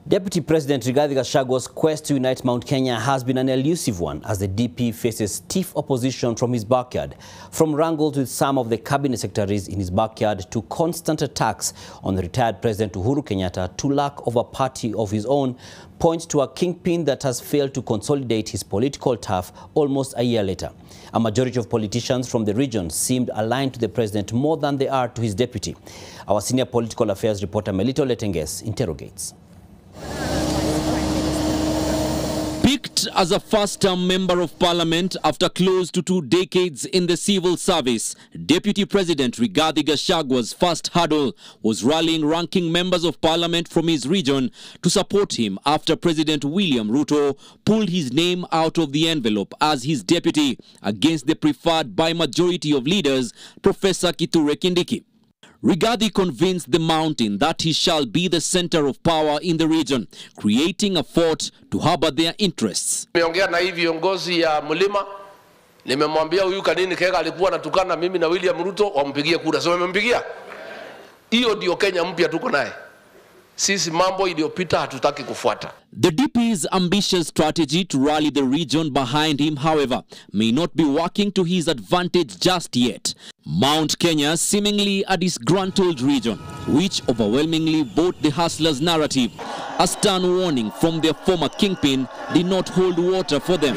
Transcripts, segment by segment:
Deputy President Rigathi Gachagua's quest to unite Mount Kenya has been an elusive one as the DP faces stiff opposition from his backyard. From wrangles with some of the cabinet secretaries in his backyard to constant attacks on the retired President Uhuru Kenyatta to lack of a party of his own points to a kingpin that has failed to consolidate his political turf almost a year later. A majority of politicians from the region seemed aligned to the president more than they are to his deputy. Our senior political affairs reporter Melito Letenges interrogates. Picked as a first-term member of parliament after close to 2 decades in the civil service, Deputy President Rigathi Gachagua's first hurdle was rallying ranking members of parliament from his region to support him after President William Ruto pulled his name out of the envelope as his deputy against the preferred by majority of leaders, Professor Kithure Kindiki. Rigathi convinced the mountain that he shall be the center of power in the region, creating a fort to harbor their interests. Nimeongea na hivi viongozi ya mlima, nimemwambia huyu kanini kega alikuwa anatukana mimi na William Ruto wampigie kura. So wamempigia. Hiyo ndio Kenya mpya tuko naye. Sisi mambo iliyopita hatutaki kufuata. The DP's ambitious strategy to rally the region behind him, however, may not be working to his advantage just yet. Mount Kenya, seemingly a disgruntled region, which overwhelmingly bought the hustlers' narrative. A stern warning from their former kingpin did not hold water for them.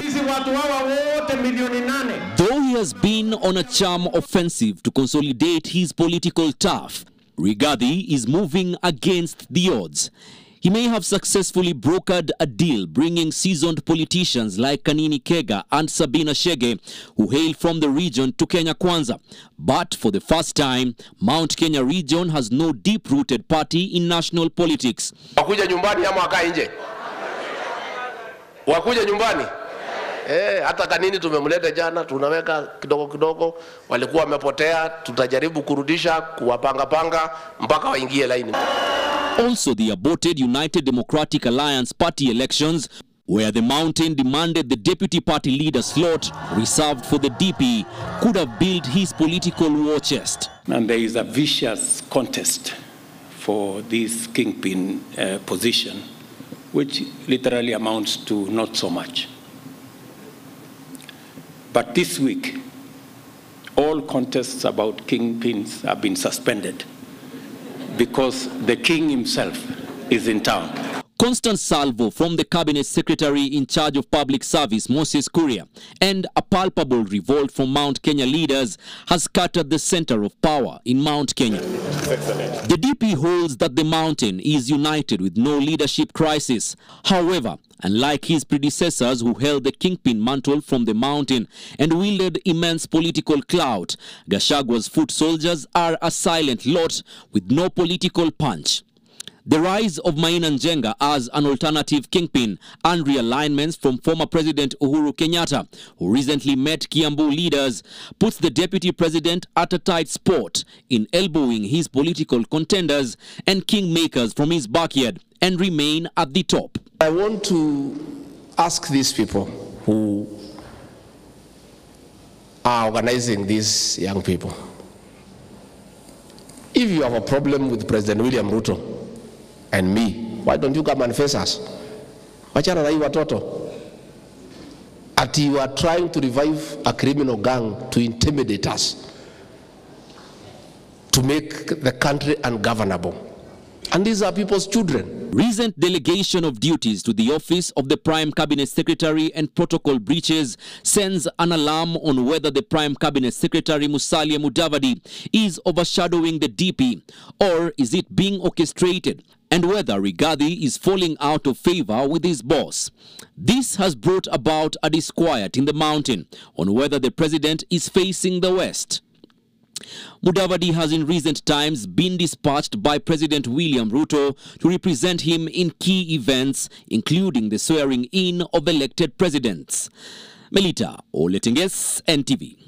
Though he has been on a charm offensive to consolidate his political turf, Rigathi is moving against the odds. He may have successfully brokered a deal bringing seasoned politicians like Kanini Kega and Sabina Chege, who hail from the region, to Kenya Kwanza. But for the first time, Mount Kenya region has no deep-rooted party in national politics. Wakuja nyumbani ama wakaa nje? Wakuja nyumbani? Hata Kanini tumemleta jana, tunaweka kidogo kidogo, walikuwa wamepotea, tutajaribu kurudisha, kuwapanga mpaka waingie laini. Also, the aborted United Democratic Alliance party elections, where the mountain demanded the deputy party leader slot reserved for the DP, could have built his political war chest. And there is a vicious contest for this kingpin position, which literally amounts to not so much. But this week, all contests about kingpins have been suspended because the king himself is in town. Constant salvo from the cabinet secretary in charge of public service, Moses Kuria, and a palpable revolt from Mount Kenya leaders has scattered the center of power in Mount Kenya. The DP holds that the mountain is united with no leadership crisis. However, unlike his predecessors who held the kingpin mantle from the mountain and wielded immense political clout, Gachagua's foot soldiers are a silent lot with no political punch. The rise of Maina Njenga as an alternative kingpin and realignments from former President Uhuru Kenyatta, who recently met Kiambu leaders, puts the deputy president at a tight spot in elbowing his political contenders and kingmakers from his backyard and remain at the top. I want to ask these people who are organizing these young people, if you have a problem with President William Ruto and me, why don't you come and face us? Wachana na hii watoto. Ati you are trying to revive a criminal gang to intimidate us, to make the country ungovernable. And these are people's children. Recent delegation of duties to the office of the Prime Cabinet Secretary and protocol breaches sends an alarm on whether the Prime Cabinet Secretary Musalia Mudavadi is overshadowing the DP, or is it being orchestrated, and whether Rigathi is falling out of favor with his boss. This has brought about a disquiet in the mountain on whether the president is facing the west. Mudavadi has in recent times been dispatched by President William Ruto to represent him in key events, including the swearing-in of elected presidents. Melita Letenges, NTV.